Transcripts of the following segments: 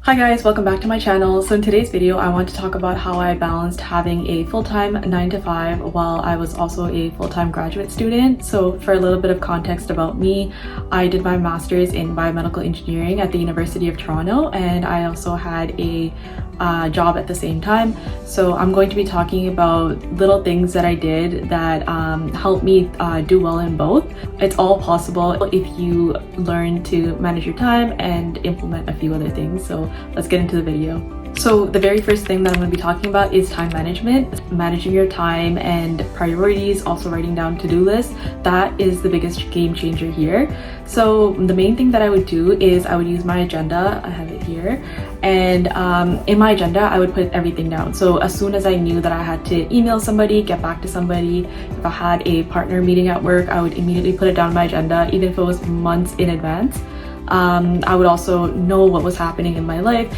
Hi guys, welcome back to my channel. So in today's video, I want to talk about how I balanced having a full-time 9 to 5 while I was also a full-time graduate student. So for a little bit of context about me, I did my master's in biomedical engineering at the University of Toronto, and I also had a job at the same time. So I'm going to be talking about little things that I did that helped me do well in both. It's all possible if you learn to manage your time and implement a few other things. So let's get into the video. So the very first thing that I'm going to be talking about is time management. Managing your time and priorities, also writing down to-do lists. That is the biggest game changer here. So the main thing that I would do is I would use my agenda. I have it here. And in my agenda, I would put everything down. So as soon as I knew that I had to email somebody, get back to somebody, if I had a partner meeting at work, I would immediately put it down on my agenda, even if it was months in advance. I would also know what was happening in my life.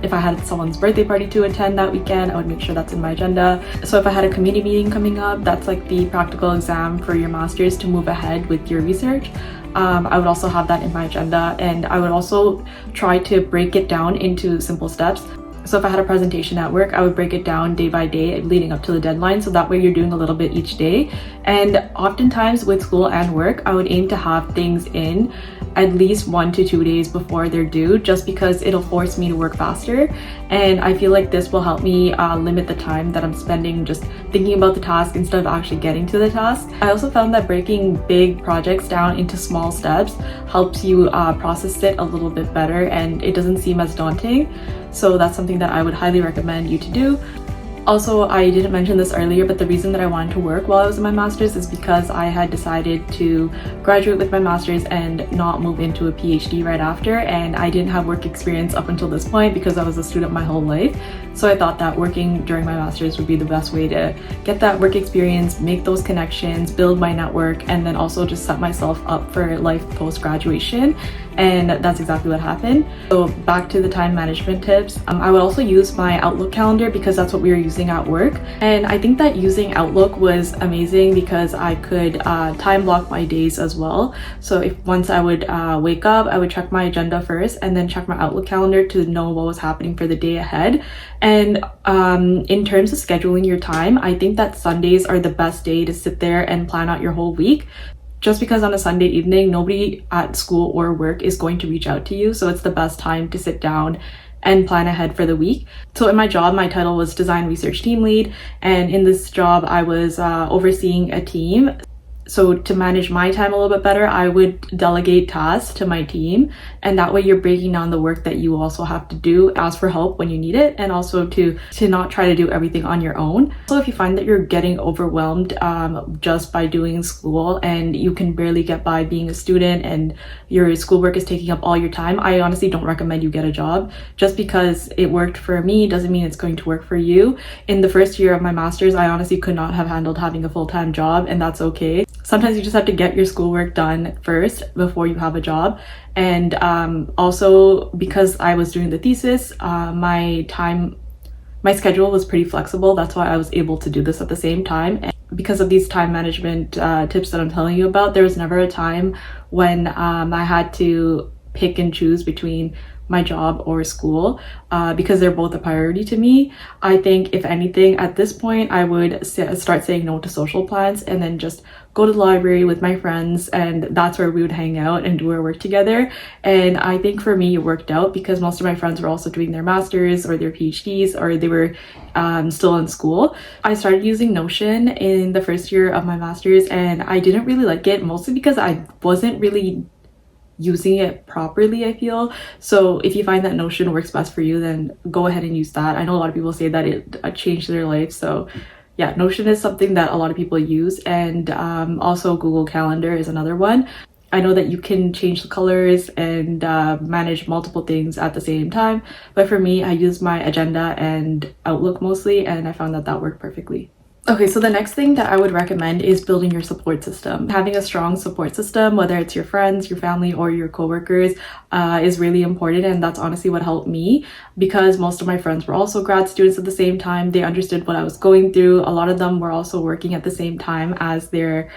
If I had someone's birthday party to attend that weekend, I would make sure that's in my agenda. So if I had a community meeting coming up, that's like the practical exam for your master's to move ahead with your research. I would also have that in my agenda, and I would also try to break it down into simple steps. So if I had a presentation at work, I would break it down day by day leading up to the deadline, so that way you're doing a little bit each day. And oftentimes with school and work, I would aim to have things in at least 1 to 2 days before they're due, just because it'll force me to work faster. And I feel like this will help me limit the time that I'm spending just thinking about the task instead of actually getting to the task. I also found that breaking big projects down into small steps helps you process it a little bit better, and it doesn't seem as daunting. So that's something that I would highly recommend you to do. Also, I didn't mention this earlier, but the reason that I wanted to work while I was in my master's is because I had decided to graduate with my master's and not move into a PhD right after, and I didn't have work experience up until this point because I was a student my whole life. So I thought that working during my master's would be the best way to get that work experience, make those connections, build my network, and then also just set myself up for life post-graduation. And that's exactly what happened. So back to the time management tips. I would also use my Outlook calendar because that's what we were using at work. And I think that using Outlook was amazing because I could time block my days as well. So if once I would wake up, I would check my agenda first and then check my Outlook calendar to know what was happening for the day ahead. And in terms of scheduling your time, I think that Sundays are the best day to sit there and plan out your whole week. Just because on a Sunday evening, nobody at school or work is going to reach out to you. So it's the best time to sit down and plan ahead for the week. So in my job, my title was Design Research Team Lead. And in this job, I was overseeing a team. So to manage my time a little bit better, I would delegate tasks to my team. And that way you're breaking down the work that you also have to do, ask for help when you need it, and also to not try to do everything on your own. So if you find that you're getting overwhelmed just by doing school and you can barely get by being a student and your schoolwork is taking up all your time, I honestly don't recommend you get a job. Just because it worked for me doesn't mean it's going to work for you. In the first year of my master's, I honestly could not have handled having a full-time job, and that's okay. Sometimes you just have to get your schoolwork done first before you have a job. And also because I was doing the thesis, my schedule was pretty flexible. That's why I was able to do this at the same time. And because of these time management tips that I'm telling you about, there was never a time when I had to pick and choose between my job or school because they're both a priority to me. I think if anything, at this point, I would start saying no to social plans and then just go to the library with my friends, and that's where we would hang out and do our work together. And I think for me, it worked out because most of my friends were also doing their masters or their PhDs, or they were still in school. I started using Notion in the first year of my master's, and I didn't really like it, mostly because I wasn't really using it properly, I feel. So if you find that Notion works best for you, then go ahead and use that. I know a lot of people say that it changed their life. So yeah, Notion is something that a lot of people use. And also Google Calendar is another one. I know that you can change the colors and manage multiple things at the same time. But for me, I use my agenda and Outlook mostly, and I found that that worked perfectly. Okay, so the next thing that I would recommend is building your support system. Having a strong support system, whether it's your friends, your family, or your coworkers, is really important. And that's honestly what helped me, because most of my friends were also grad students at the same time. They understood what I was going through. A lot of them were also working at the same time as their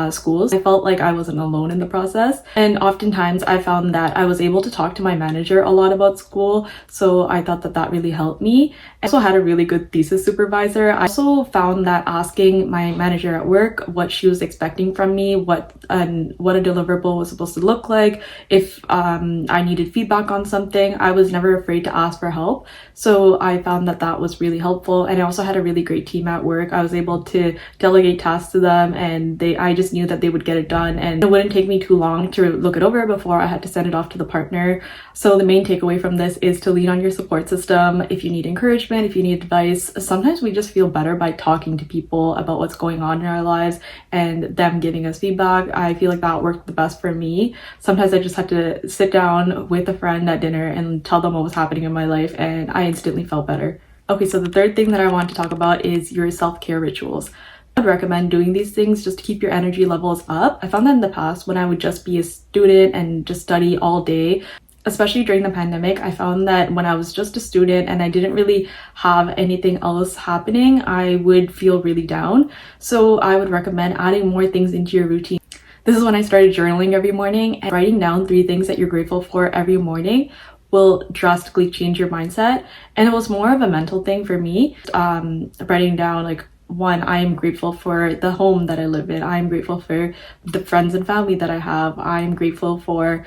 schools. I felt like I wasn't alone in the process, and oftentimes I found that I was able to talk to my manager a lot about school, so I thought that that really helped me. I also had a really good thesis supervisor. I also found that asking my manager at work what she was expecting from me, what a deliverable was supposed to look like, if I needed feedback on something, I was never afraid to ask for help. So I found that that was really helpful, and I also had a really great team at work. I was able to delegate tasks to them, and I just knew that they would get it done, and it wouldn't take me too long to look it over before I had to send it off to the partner. So the main takeaway from this is to lean on your support system. If you need encouragement, if you need advice, sometimes we just feel better by talking to people about what's going on in our lives and them giving us feedback. I feel like that worked the best for me. Sometimes I just had to sit down with a friend at dinner and tell them what was happening in my life, and I instantly felt better. Okay, so the third thing that I want to talk about is your self-care rituals. I would recommend doing these things just to keep your energy levels up. I found that in the past when I would just be a student and just study all day, especially during the pandemic, I found that when I was just a student and I didn't really have anything else happening, I would feel really down. So I would recommend adding more things into your routine. This is when I started journaling every morning, and writing down 3 things that you're grateful for every morning will drastically change your mindset. And it was more of a mental thing for me, writing down like, 1, I am grateful for the home that I live in. I am grateful for the friends and family that I have. I am grateful for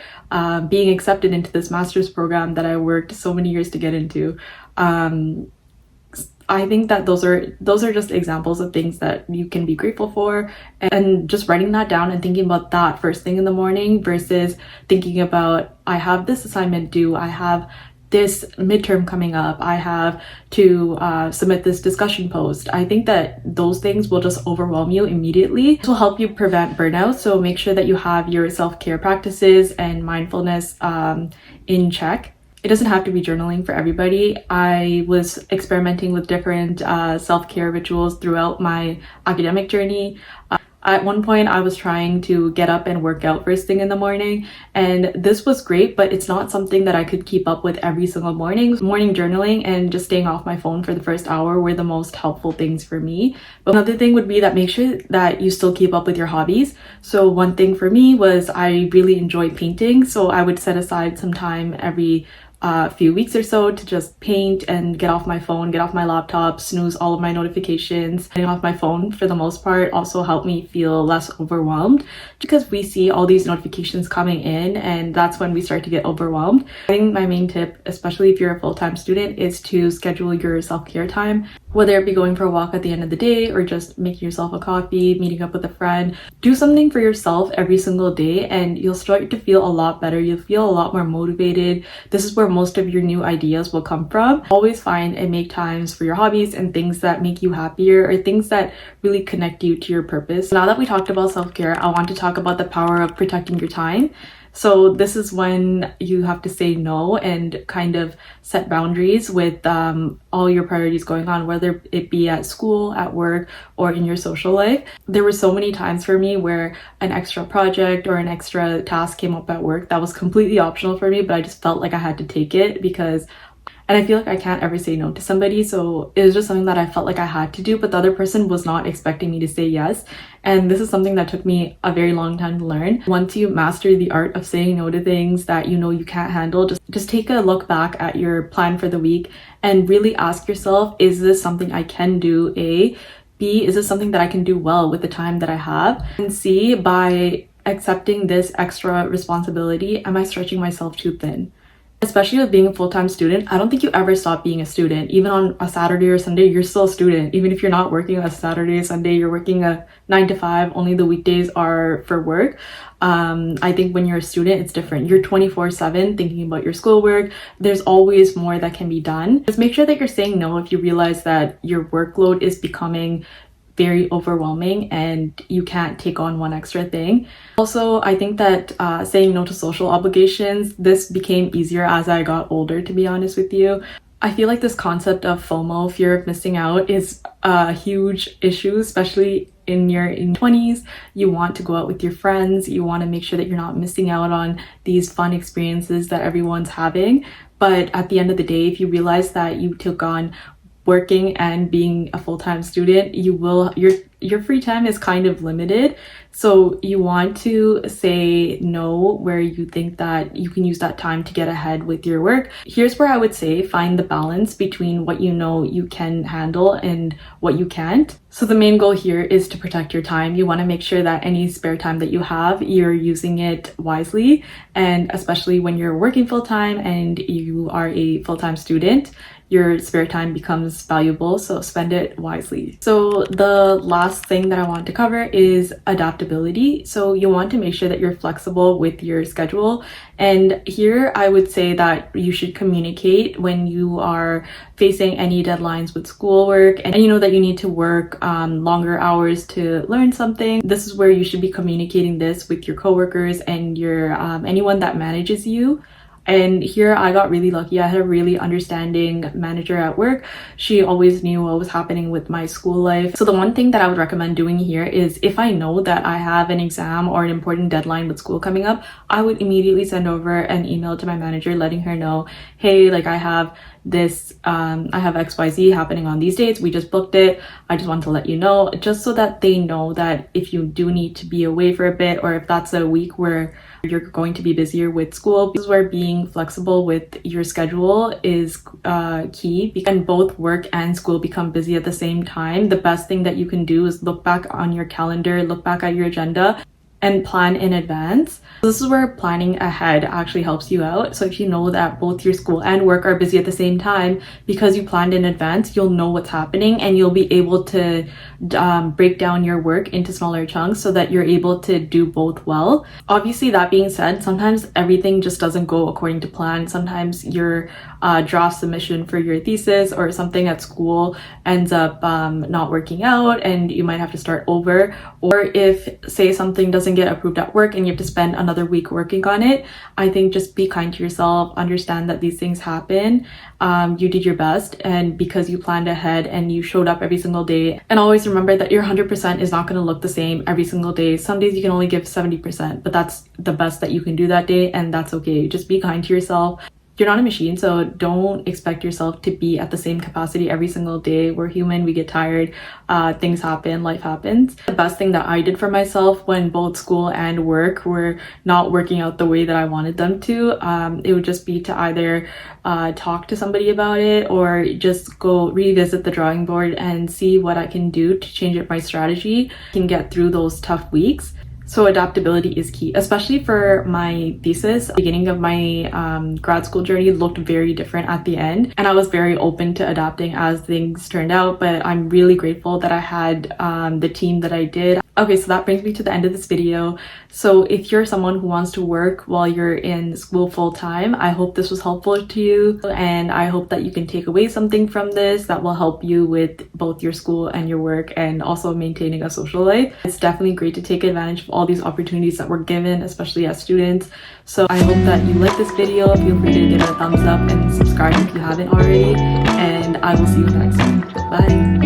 being accepted into this master's program that I worked so many years to get into. I think that those are just examples of things that you can be grateful for, and just writing that down and thinking about that first thing in the morning versus thinking about, I have this assignment due, I have this midterm coming up, I have to submit this discussion post. I think that those things will just overwhelm you immediately. This will help you prevent burnout, so make sure that you have your self-care practices and mindfulness in check. It doesn't have to be journaling for everybody. I was experimenting with different self-care rituals throughout my academic journey. At one point, I was trying to get up and work out first thing in the morning, and this was great, but it's not something that I could keep up with every single morning. Morning journaling and just staying off my phone for the first hour were the most helpful things for me. But another thing would be that make sure that you still keep up with your hobbies. So one thing for me was I really enjoy painting, so I would set aside some time every few weeks or so to just paint and get off my phone, get off my laptop, snooze all of my notifications. Getting off my phone for the most part also helped me feel less overwhelmed, because we see all these notifications coming in, and that's when we start to get overwhelmed. I think my main tip, especially if you're a full-time student, is to schedule your self-care time, whether it be going for a walk at the end of the day or just making yourself a coffee, meeting up with a friend. Do something for yourself every single day, and you'll start to feel a lot better. You'll feel a lot more motivated. This is where most of your new ideas will come from. Always find and make times for your hobbies and things that make you happier, or things that really connect you to your purpose. Now that we talked about self-care, I want to talk about the power of protecting your time. So this is when you have to say no and kind of set boundaries with all your priorities going on, whether it be at school, at work, or in your social life. There were so many times for me where an extra project or an extra task came up at work that was completely optional for me, but I just felt like I had to take it and I feel like I can't ever say no to somebody, so it was just something that I felt like I had to do, but the other person was not expecting me to say yes. And this is something that took me a very long time to learn. Once you master the art of saying no to things that you know you can't handle, just take a look back at your plan for the week and really ask yourself, is this something I can do? A. B, is this something that I can do well with the time that I have? And C, by accepting this extra responsibility, am I stretching myself too thin? Especially with being a full-time student, I don't think you ever stop being a student. Even on a Saturday or Sunday, you're still a student. Even if you're not working a Saturday or Sunday, you're working a 9 to 5, only the weekdays are for work. I think when you're a student, it's different. You're 24/7 thinking about your schoolwork. There's always more that can be done. Just make sure that you're saying no if you realize that your workload is becoming very overwhelming and you can't take on one extra thing. Also, I think that saying no to social obligations, this became easier as I got older, to be honest with you. I feel like this concept of FOMO, fear of missing out, is a huge issue, especially in your 20s. You want to go out with your friends, you want to make sure that you're not missing out on these fun experiences that everyone's having. But at the end of the day, if you realize that you took on working and being a full-time student, your free time is kind of limited. So you want to say no where you think that you can use that time to get ahead with your work. Here's where I would say find the balance between what you know you can handle and what you can't. So the main goal here is to protect your time. You want to make sure that any spare time that you have, you're using it wisely. And especially when you're working full-time and you are a full-time student, your spare time becomes valuable, so spend it wisely. So the last thing that I want to cover is adaptability. So you want to make sure that you're flexible with your schedule. And here I would say that you should communicate when you are facing any deadlines with schoolwork and you know that you need to work longer hours to learn something. This is where you should be communicating this with your coworkers and your anyone that manages you. And here I got really lucky. I had a really understanding manager at work. She always knew what was happening with my school life. So the one thing that I would recommend doing here is if I know that I have an exam or an important deadline with school coming up, I would immediately send over an email to my manager letting her know, hey, like I have this, I have XYZ happening on these dates. We just booked it. I just want to let you know, just so that they know that if you do need to be away for a bit, or if that's a week where you're going to be busier with school. This is where being flexible with your schedule is key, because both work and school become busy at the same time. The best thing that you can do is look back on your calendar, look back at your agenda, and plan in advance. This is where planning ahead actually helps you out. So if you know that both your school and work are busy at the same time, because you planned in advance, you'll know what's happening and you'll be able to break down your work into smaller chunks so that you're able to do both well. Obviously, that being said, sometimes everything just doesn't go according to plan. Sometimes your draft submission for your thesis or something at school ends up not working out and you might have to start over. Or if, say, something doesn't get approved at work and you have to spend another week working on it, I think just be kind to yourself, understand that these things happen. You did your best, and because you planned ahead and you showed up every single day, and always remember that your 100% is not going to look the same every single day. Some days you can only give 70%, but that's the best that you can do that day, and that's okay. Just be kind to yourself. You're not a machine, so don't expect yourself to be at the same capacity every single day. We're human, we get tired, things happen, life happens. The best thing that I did for myself when both school and work were not working out the way that I wanted them to, it would just be to either talk to somebody about it or just go revisit the drawing board and see what I can do to change up my strategy, can get through those tough weeks. So adaptability is key, especially for my thesis. The beginning of my grad school journey looked very different at the end, and I was very open to adapting as things turned out, but I'm really grateful that I had the team that I did. Okay, so that brings me to the end of this video. So if you're someone who wants to work while you're in school full-time, I hope this was helpful to you, and I hope that you can take away something from this that will help you with both your school and your work, and also maintaining a social life. It's definitely great to take advantage of all these opportunities that we're given, especially as students. So I hope that you like this video. Feel free to give it a thumbs up and subscribe if you haven't already, and I will see you next time. Bye.